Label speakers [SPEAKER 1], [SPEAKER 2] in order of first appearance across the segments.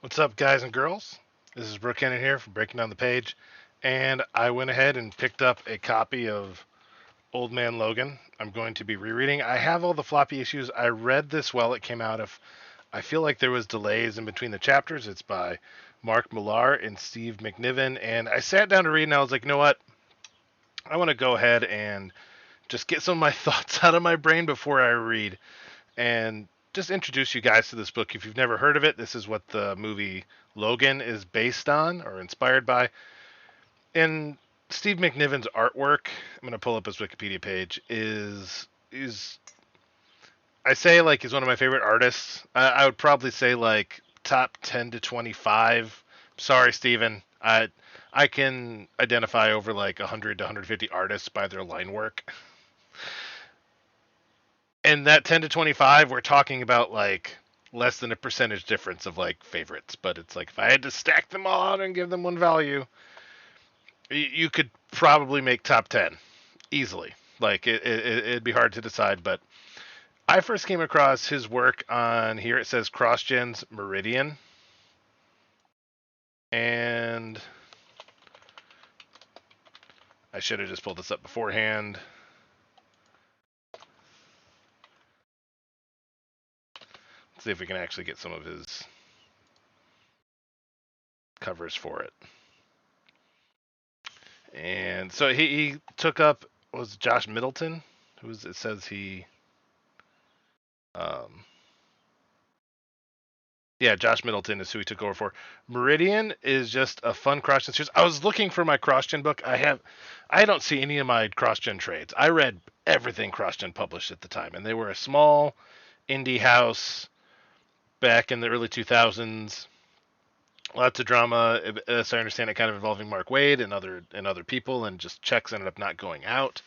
[SPEAKER 1] What's up, guys and girls? This is Brooke Hennon here from Breaking Down the Page, and I went ahead and picked up a copy of Old Man Logan. I'm going to be rereading. I have all the floppy issues. I read this while it came out. If I feel like there was delays in between the chapters, it's by Mark Millar and Steve McNiven, and I sat down to read, and I was like, you know what? I want to go ahead and just get some of my thoughts out of my brain before I read, and just introduce you guys to this book. If you've never heard of it, this is what the movie Logan is based on or inspired by. And Steve McNiven's artwork, I'm going to pull up his Wikipedia page, is I say like he's one of my favorite artists. I would probably say like top 10 to 25. Sorry, Steven. I can identify over like 100 to 150 artists by their line work. And that 10 to 25, we're talking about like less than a percentage difference of like favorites. But it's like if I had to stack them all out and give them one value, you could probably make top 10 easily. Like it'd be hard to decide. But I first came across his work on here. It says CrossGen's Meridian. And I should have just pulled this up beforehand. Let's see if we can actually get some of his covers for it. And so he took up, was Josh Middleton? It says he um yeah, Josh Middleton is who he took over for. Meridian is just a fun cross-gen series. I was looking for my cross-gen book. I don't see any of my cross-gen trades. I read everything cross-gen published at the time, and they were a small indie house back in the early 2000s. Lots of drama, as I understand it, kind of involving Mark Waid and other people, and just checks ended up not going out.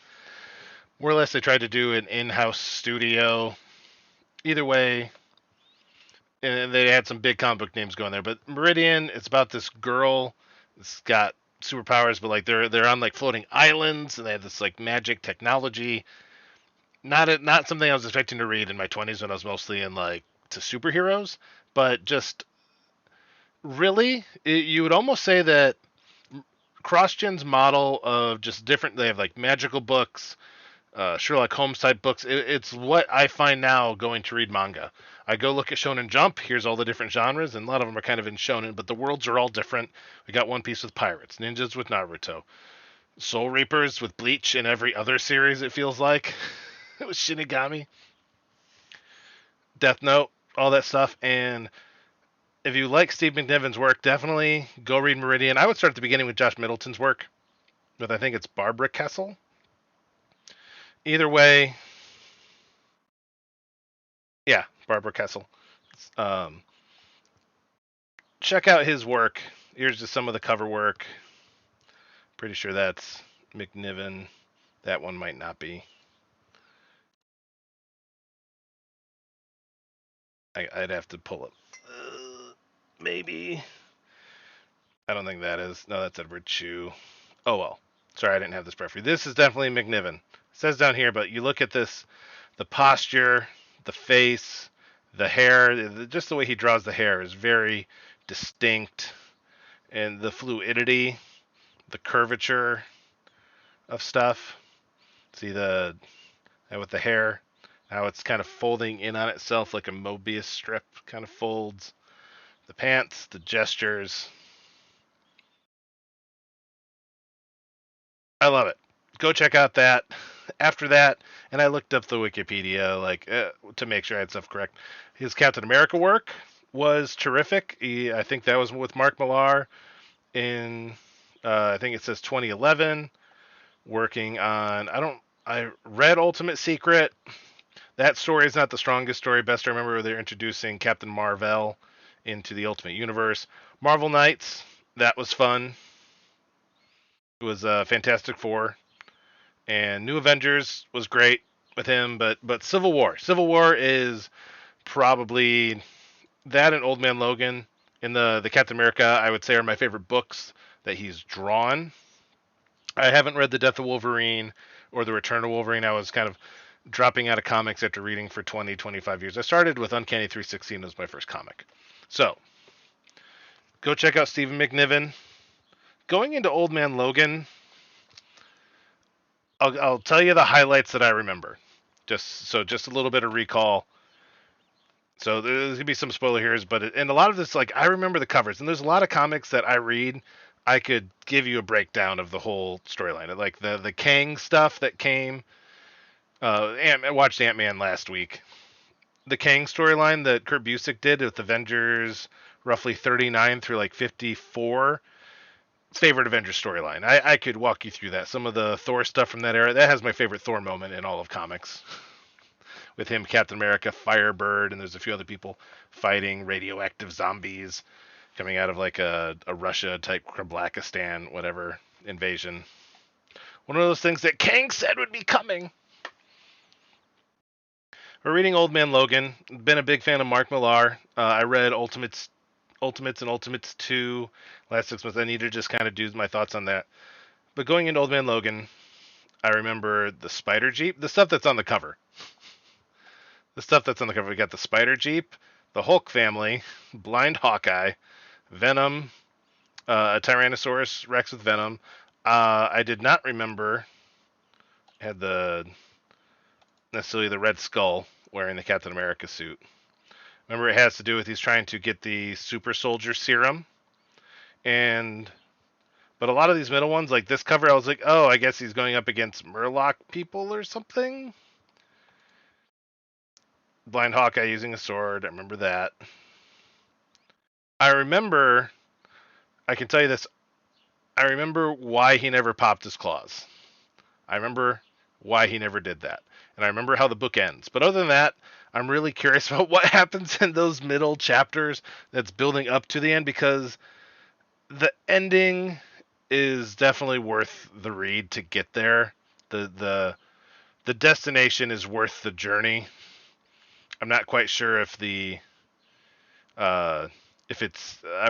[SPEAKER 1] More or less, they tried to do an in-house studio. Either way, and they had some big comic book names going there. But Meridian, it's about this girl that's got superpowers, but like they're on like floating islands, and they have this like magic technology. Not something I was expecting to read in my 20s when I was mostly in like to superheroes, but just really, you would almost say that CrossGen's model of just different. They have like magical books, Sherlock Holmes type books. It's what I find now going to read manga. I go look at Shonen Jump. Here's all the different genres, and a lot of them are kind of in Shonen, but the worlds are all different. We got One Piece with pirates, ninjas with Naruto, Soul Reapers with Bleach, and every other series. It feels like it was Shinigami, Death Note, all that stuff. And if you like Steve McNiven's work, definitely go read Meridian. I would start at the beginning with Josh Middleton's work, but I think it's Barbara Kessel. Either way, yeah, Barbara Kessel. Um, check out his work. Here's just some of the cover work. Pretty sure that's McNiven. That one might not be. I'd have to pull it. Maybe. I don't think that is. No, that's Edward Chu. Oh well. Sorry, I didn't have this preference. This is definitely McNiven. It says down here, but you look at this, the posture, the face, the hair, just the way he draws the hair is very distinct, and the fluidity, the curvature of stuff. See the with the hair, how it's kind of folding in on itself like a Mobius strip kind of folds. The pants, the gestures. I love it. Go check out that. After that, and I looked up the Wikipedia like to make sure I had stuff correct. His Captain America work was terrific. I think that was with Mark Millar in I think it says 2011. Working on I read Ultimate Secret. That story is not the strongest story. Best I remember they're introducing Captain Marvel into the Ultimate Universe. Marvel Knights, that was fun. It was Fantastic Four, and New Avengers was great with him. But Civil War is probably that and Old Man Logan. In the Captain America, I would say are my favorite books that he's drawn. I haven't read The Death of Wolverine or The Return of Wolverine. I was kind of dropping out of comics after reading for 20, 25 years. I started with Uncanny 316 as my first comic. So, Go check out Stephen McNiven. Going into Old Man Logan, I'll tell you the highlights that I remember. Just a little bit of recall. So there's gonna be some spoiler here, but and a lot of this, like, I remember the covers, and there's a lot of comics that I read. I could give you a breakdown of the whole storyline, like the Kang stuff that came. I watched Ant-Man last week. The Kang storyline that Kurt Busiek did with Avengers, roughly 39 through like 54. Favorite Avengers storyline. I could walk you through that. Some of the Thor stuff from that era. That has my favorite Thor moment in all of comics. With him, Captain America, Firebird, and there's a few other people fighting radioactive zombies coming out of like a Russia type Krablakistan, whatever, invasion. One of those things that Kang said would be coming. We're reading Old Man Logan. Been a big fan of Mark Millar. I read Ultimates and Ultimates 2 last 6 months. I need to just kind of do my thoughts on that. But going into Old Man Logan, I remember the Spider Jeep, the stuff that's on the cover. The stuff that's on the cover. We got the Spider Jeep, the Hulk family, Blind Hawkeye, Venom, a Tyrannosaurus Rex with Venom. I did not remember had necessarily the Red Skull wearing the Captain America suit. Remember, it has to do with he's trying to get the super soldier serum. But a lot of these middle ones, like this cover, I was like, oh, I guess he's going up against Murloc people or something. Blind Hawkeye using a sword. I remember that. I can tell you this. I remember why he never popped his claws. I remember why he never did that. And I remember how the book ends. But other than that, I'm really curious about what happens in those middle chapters that's building up to the end, because the ending is definitely worth the read to get there. The destination is worth the journey. I'm not quite sure if I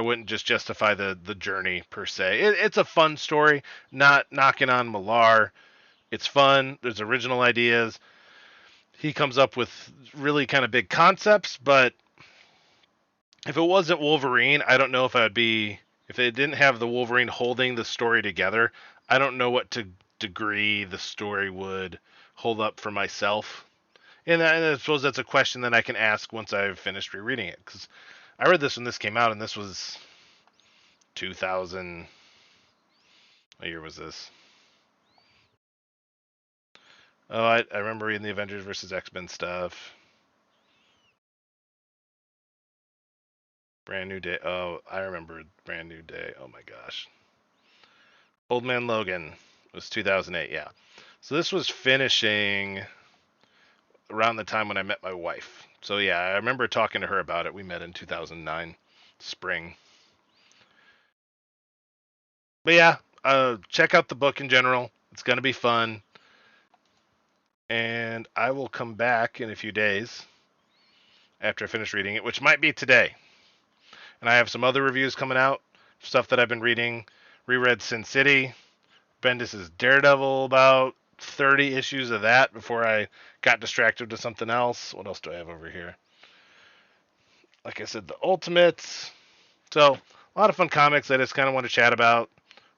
[SPEAKER 1] wouldn't just justify the journey per se. It's a fun story, not knocking on Millar. It's fun. There's original ideas. He comes up with really kind of big concepts, but if it wasn't Wolverine, I don't know if if it didn't have the Wolverine holding the story together, I don't know what degree the story would hold up for myself. And I suppose that's a question that I can ask once I've finished rereading it, because I read this when this came out, and this was 2000. What year was this? Oh, I remember reading the Avengers versus X-Men stuff. Brand New Day. Oh, I remember Brand New Day. Oh my gosh. Old Man Logan was 2008. Yeah. So this was finishing around the time when I met my wife. So yeah, I remember talking to her about it. We met in 2009 spring. But yeah, check out the book in general. It's going to be fun. And I will come back in a few days after I finish reading it, which might be today. And I have some other reviews coming out, stuff that I've been reading. Reread Sin City, Bendis' Daredevil, about 30 issues of that before I got distracted to something else. What else do I have over here? Like I said, the Ultimates. So, a lot of fun comics I just kind of want to chat about.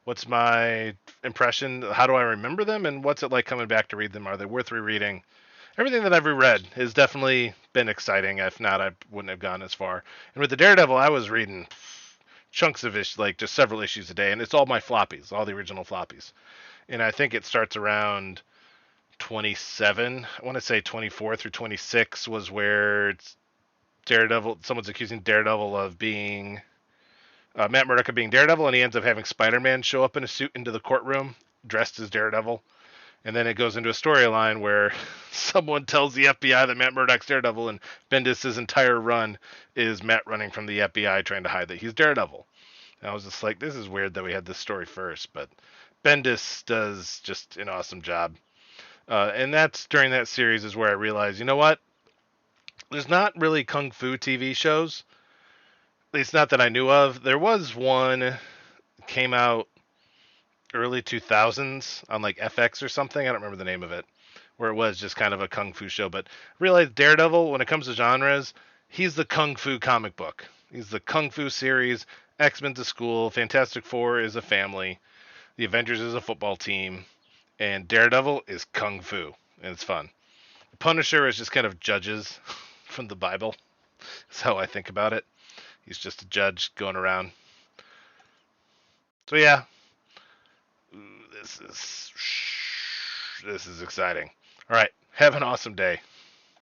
[SPEAKER 1] What's my impression? How do I remember them? And what's it like coming back to read them? Are they worth rereading? Everything that I've reread has definitely been exciting. If not, I wouldn't have gone as far. And with the Daredevil, I was reading chunks of issues, like just several issues a day. And it's all my floppies, all the original floppies. And I think it starts around 27. I want to say 24 through 26 was where it's Daredevil. Someone's accusing Daredevil of being Matt Murdock of being Daredevil, and he ends up having Spider-Man show up in a suit into the courtroom dressed as Daredevil. And then it goes into a storyline where someone tells the FBI that Matt Murdock's Daredevil, and Bendis' entire run is Matt running from the FBI trying to hide that he's Daredevil. And I was just like, this is weird that we had this story first, but Bendis does just an awesome job. And that's during that series is where I realized, you know what? There's not really kung fu TV shows. At least not that I knew of. There was one came out early 2000s on like FX or something. I don't remember the name of it. Where it was just kind of a kung fu show. But I realized Daredevil, when it comes to genres, he's the kung fu comic book. He's the Kung Fu series. X-Men's a school. Fantastic Four is a family. The Avengers is a football team. And Daredevil is Kung Fu. And it's fun. Punisher is just kind of judges from the Bible. That's how I think about it. He's just a judge going around. So yeah, this is exciting. All right, have an awesome day.